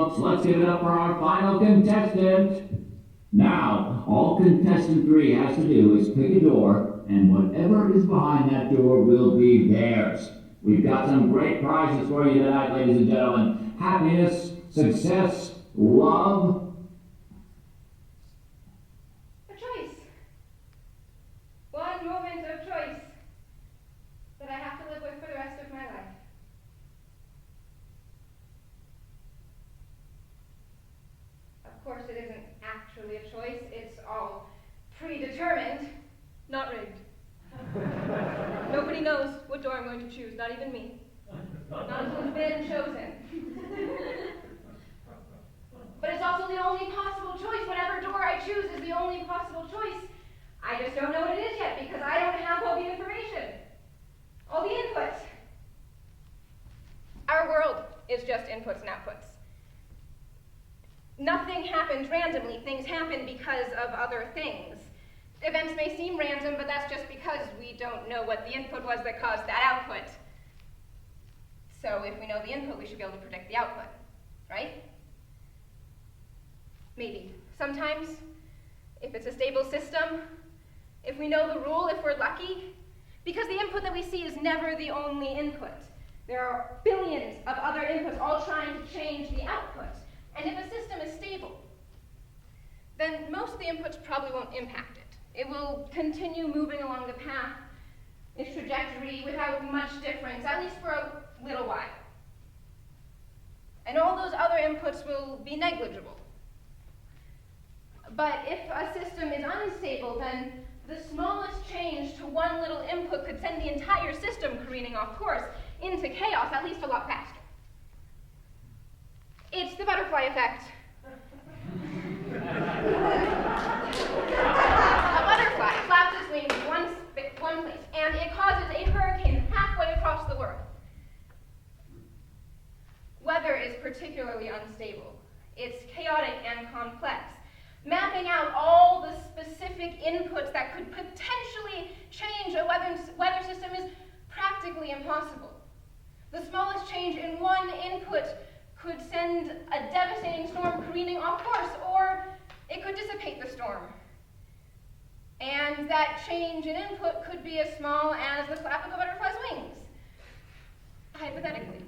folks, let's give it up for our final contestant. Now, all contestant 3 has to do is pick a door, and whatever is behind that door will be theirs. We've got some great prizes for you tonight, ladies and gentlemen. Happiness, success, love. A choice. One moment of choice that I have to live with for the rest of my life. Of course, it isn't actually a choice. It's all predetermined, not rigged. Nobody knows what door I'm going to choose, not even me. Not until it's been chosen. But it's also the only possible choice. Whatever door I choose is the only possible choice. I just don't know what it is yet because I don't have all the information, all the inputs. Our world is just inputs and outputs. Nothing happens randomly. Things happen because of other things. Events may seem random, but that's just because we don't know what the input was that caused that output. So if we know the input, we should be able to predict the output, right? Maybe. Sometimes, if it's a stable system, if we know the rule, if we're lucky, because the input that we see is never the only input. There are billions of other inputs all trying to change the output. And if a system is stable, then most of the inputs probably won't impact it. It will continue moving along the path, its trajectory, without much difference, at least for a little while. And all those other inputs will be negligible. But if a system is unstable, then the smallest change to one little input could send the entire system careening off course into chaos, at least a lot faster. It's the butterfly effect. A butterfly flaps its wings in one place, and it causes a hurricane halfway across the world. Weather is particularly unstable. It's chaotic and complex. Mapping out all the specific inputs that could potentially change a weather system is practically impossible. The smallest change in one input could send a devastating storm careening off course, or it could dissipate the storm. And that change in input could be as small as the flap of a butterfly's wings, hypothetically.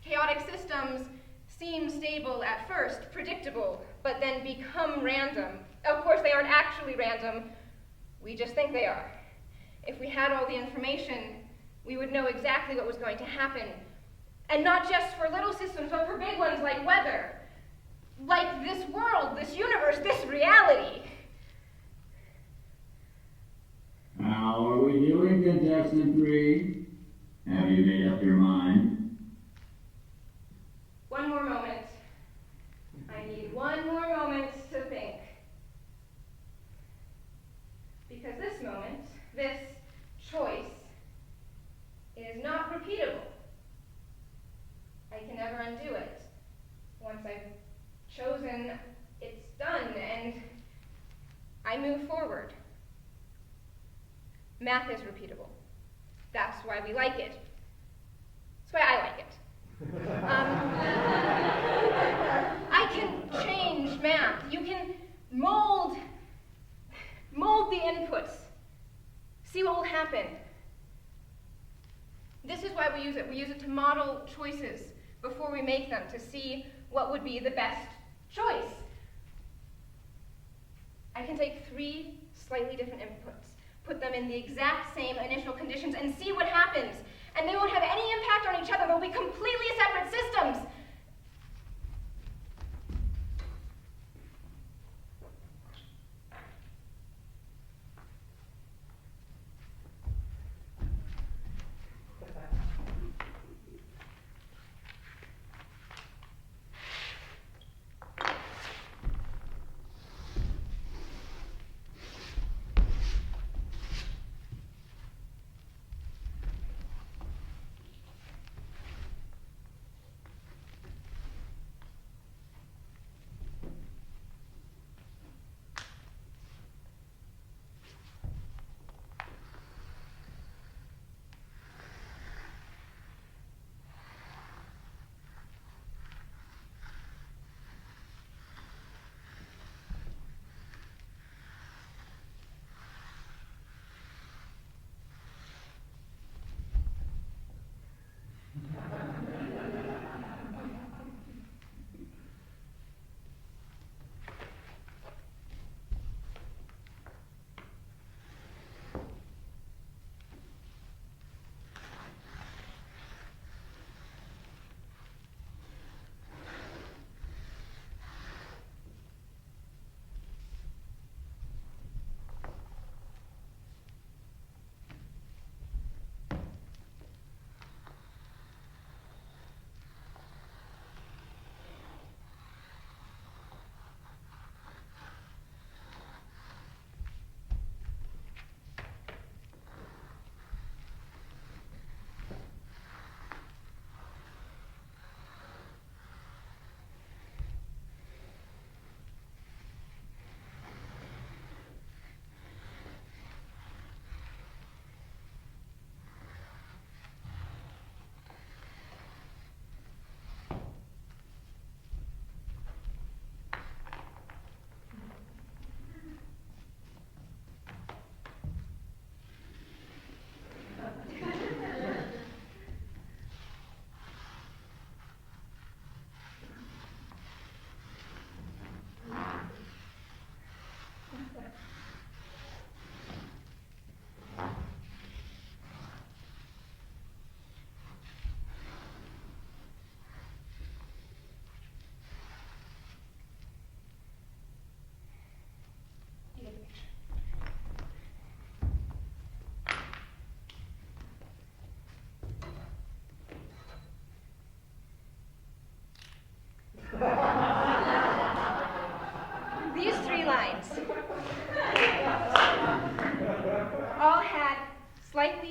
Chaotic systems seem stable at first, predictable, but then become random. Of course, they aren't actually random. We just think they are. If we had all the information, we would know exactly what was going to happen. And not just for little systems, but for big ones like weather, like this world, this universe, this reality. How are we doing, contestant 3? Have you made up your mind? One more moment. I need one more moment to think. Because this moment, this choice, is not repeatable. I can never undo it. Once I've chosen, it's done, and I move forward. Math is repeatable. That's why we like it. That's why I like it. I can change math. You can mold the inputs. See what will happen. This is why we use it. We use it to model choices before we make them, to see what would be the best choice. I can take 3 slightly different inputs, put them in the exact same initial conditions, and see what happens. And they won't have any impact on each other. They'll be completely separate systems.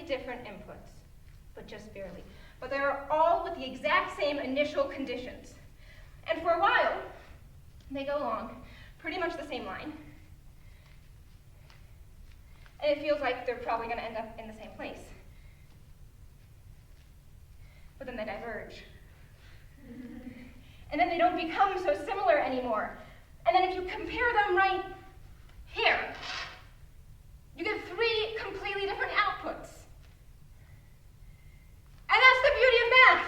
different inputs, but just barely. But they are all with the exact same initial conditions. And for a while, they go along pretty much the same line. And it feels like they're probably going to end up in the same place. But then they diverge. And then they don't become so similar anymore. And then if you compare them right here, you get 3 completely different outputs. And that's the beauty of math.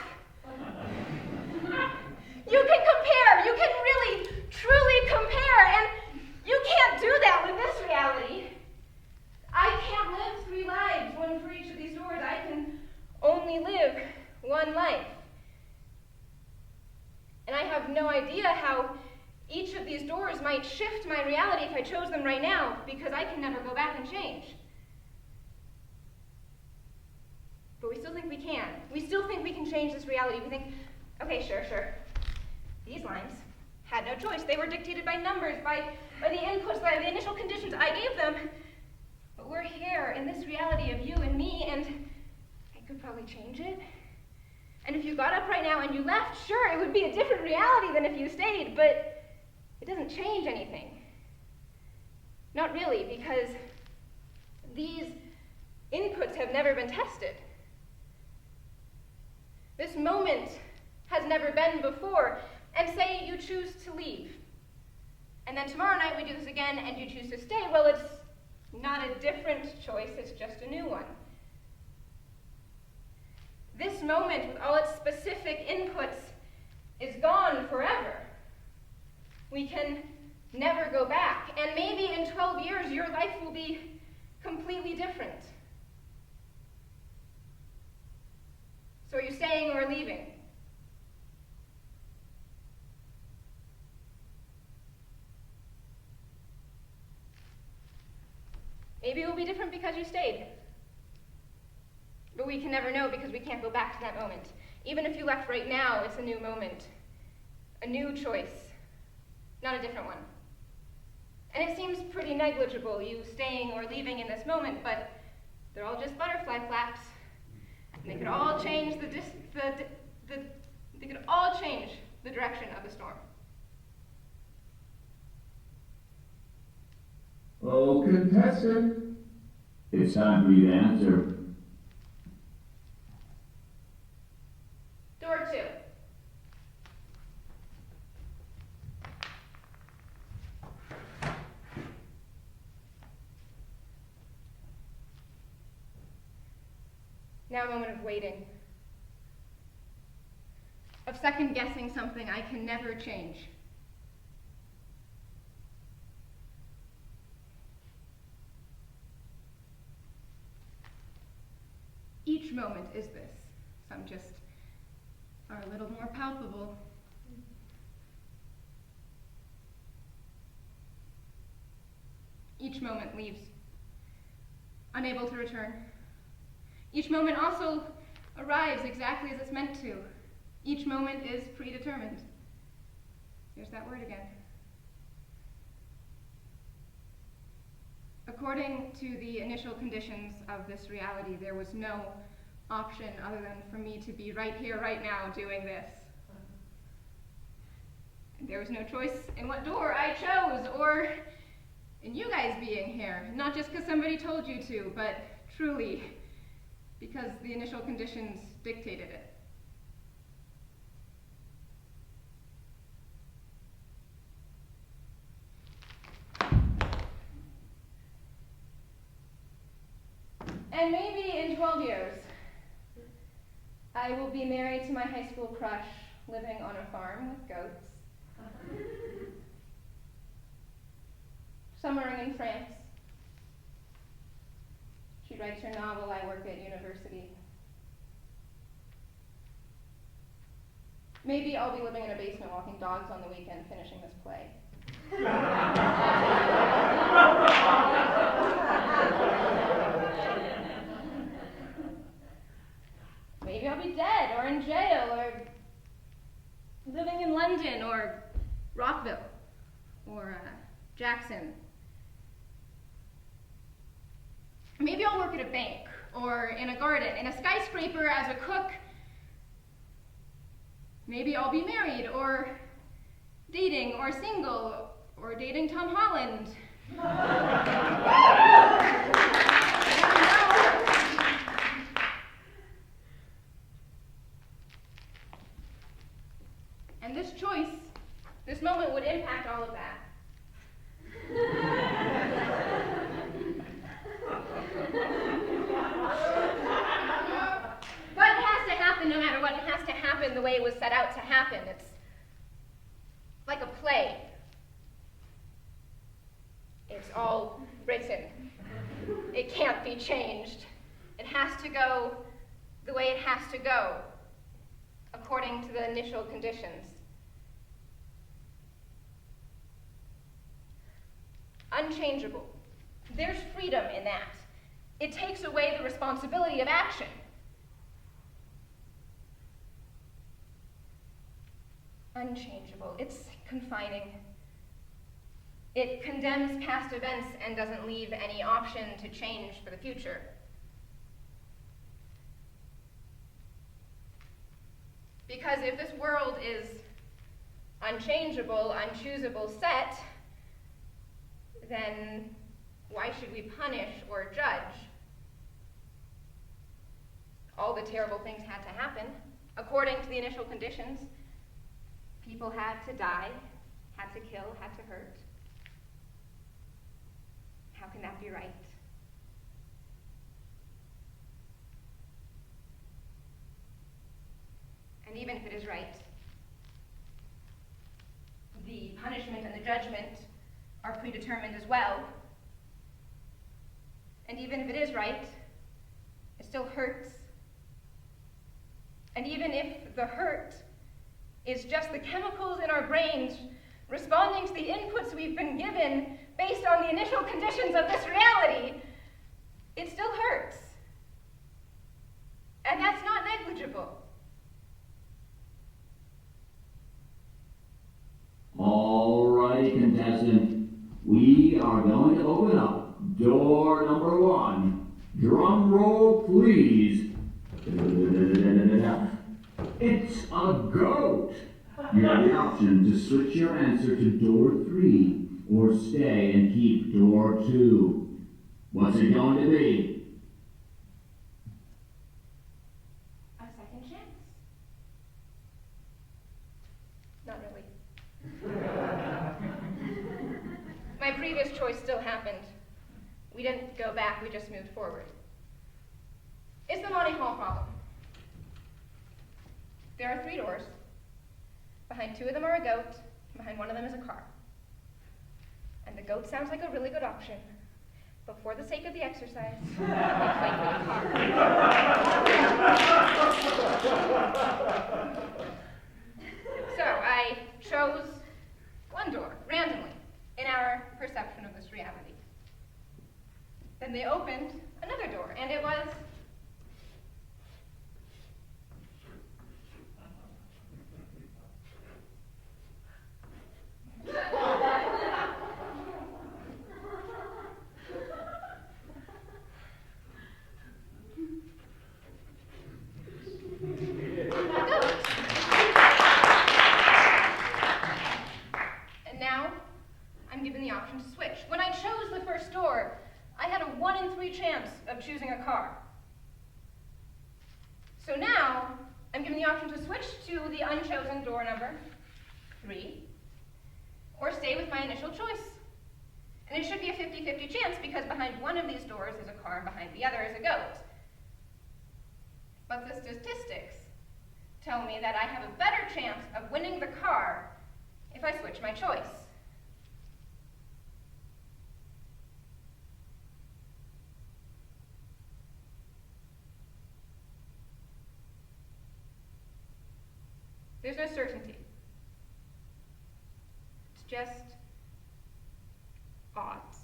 You can compare, you can really, truly compare, and you can't do that with this reality. I can't live 3 lives, one for each of these doors. I can only live 1 life. And I have no idea how each of these doors might shift my reality if I chose them right now, because I can never go back and change. But we still think we can. We still think we can change this reality. We think, okay, sure. These lines had no choice. They were dictated by numbers, by the inputs, by the initial conditions I gave them. But we're here in this reality of you and me, and I could probably change it. And if you got up right now and you left, sure, it would be a different reality than if you stayed, but it doesn't change anything. Not really, because these inputs have never been tested. This moment has never been before. And say you choose to leave. And then tomorrow night we do this again and you choose to stay. Well, it's not a different choice, it's just a new one. This moment, with all its specific inputs, is gone forever. We can never go back. And maybe in 12 years, your life will be completely different. So are you staying or leaving? Maybe it will be different because you stayed. But we can never know because we can't go back to that moment. Even if you left right now, it's a new moment. A new choice, not a different one. And it seems pretty negligible, you staying or leaving in this moment, but they're all just butterfly flaps. And they could all change they could all change the direction of the storm. Oh, contestant, it's time for you to answer. Door 2. Now a moment of waiting. Of second guessing something I can never change. Each moment is this. Some just are a little more palpable. Each moment leaves, unable to return. Each moment also arrives exactly as it's meant to. Each moment is predetermined. There's that word again. According to the initial conditions of this reality, there was no option other than for me to be right here, right now, doing this. And there was no choice in what door I chose, or in you guys being here. Not just because somebody told you to, but truly because the initial conditions dictated it. And maybe in 12 years, I will be married to my high school crush, living on a farm with goats. Summering in France. She writes her novel, I work at university. Maybe I'll be living in a basement walking dogs on the weekend, finishing this play. Maybe I'll be dead, or in jail, or living in London, or Rockville, or Jackson. Maybe I'll work at a bank, or in a garden, in a skyscraper as a cook. Maybe I'll be married, or dating, or single, or dating Tom Holland. And this choice, this moment would impact all of that. But it has to happen no matter what. It has to happen the way it was set out to happen. It's like a play. It's all written. It can't be changed. It has to go the way it has to go, according to the initial conditions. Unchangeable. There's freedom in that. It takes away the responsibility of action. Unchangeable. It's confining. It condemns past events and doesn't leave any option to change for the future. Because if this world is unchangeable, unchoosable, set, then why should we punish or judge? All the terrible things had to happen according to the initial conditions. People had to die, had to kill, had to hurt. How can that be right? And even if it is right, the punishment and the judgment are predetermined as well. And even if it is right, it still hurts. And even if the hurt is just the chemicals in our brains responding to the inputs we've been given based on the initial conditions of this reality, it still hurts. And that's not negligible. All righty, contestant. We are going to open up door number 1. Drum roll, please. It's a goat. You have the option to switch your answer to door 3 or stay and keep door 2. What's it going to be? A second chance. Not really. My previous choice still happened. We didn't go back, we just moved forward. It's the Monty Hall problem. There are 3 doors. Behind 2 of them are a goat, behind 1 of them is a car. And the goat sounds like a really good option, but for the sake of the exercise, we play for the car. So I chose 1 door, randomly, in our perception of this reality. Then they opened another door, and it was and now I'm given the option to switch. When I chose the first door, I had a 1 in 3 chance of choosing a car. So now I'm given the option to switch to the unchosen door number 3, or stay with my initial choice. And it should be a 50-50 chance because behind 1 of these doors is a car and behind the other is a goat. But the statistics tell me that I have a better chance of winning the car if I switch my choice. There's no certainty. It's just odds,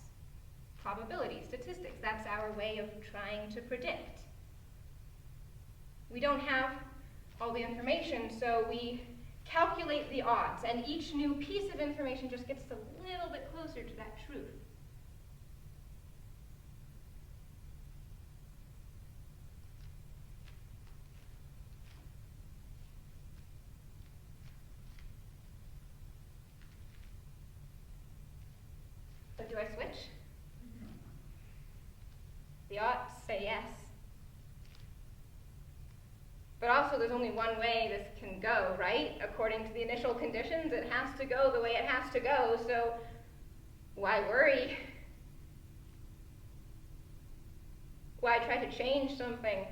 probability, statistics. That's our way of trying to predict. We don't have all the information, so we calculate the odds, and each new piece of information just gets a little bit closer to that truth. But do I switch? The oughts say yes. But also there's only one way this can go, right? According to the initial conditions, it has to go the way it has to go, so why worry? Why try to change something?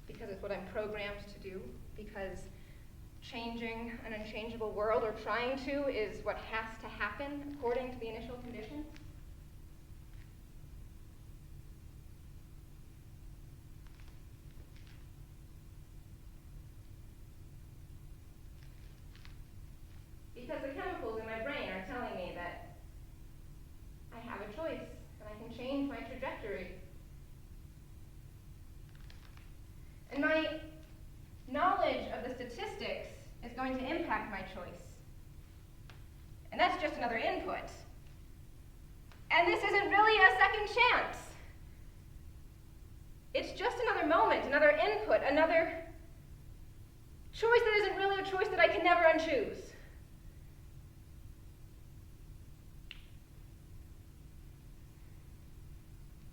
Because it's what I'm programmed to do. Because changing an unchangeable world, or trying to, is what has to happen according to the initial conditions. Because the chemicals in my brain are telling me that I have a choice, and I can change my trajectory. And my knowledge of the statistics is going to impact my choice. And that's just another input. And this isn't really a second chance. It's just another moment, another input, another choice that isn't really a choice that I can never unchoose.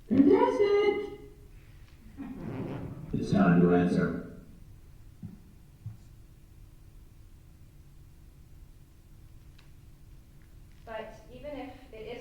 Contestant! It's time to answer. But even if it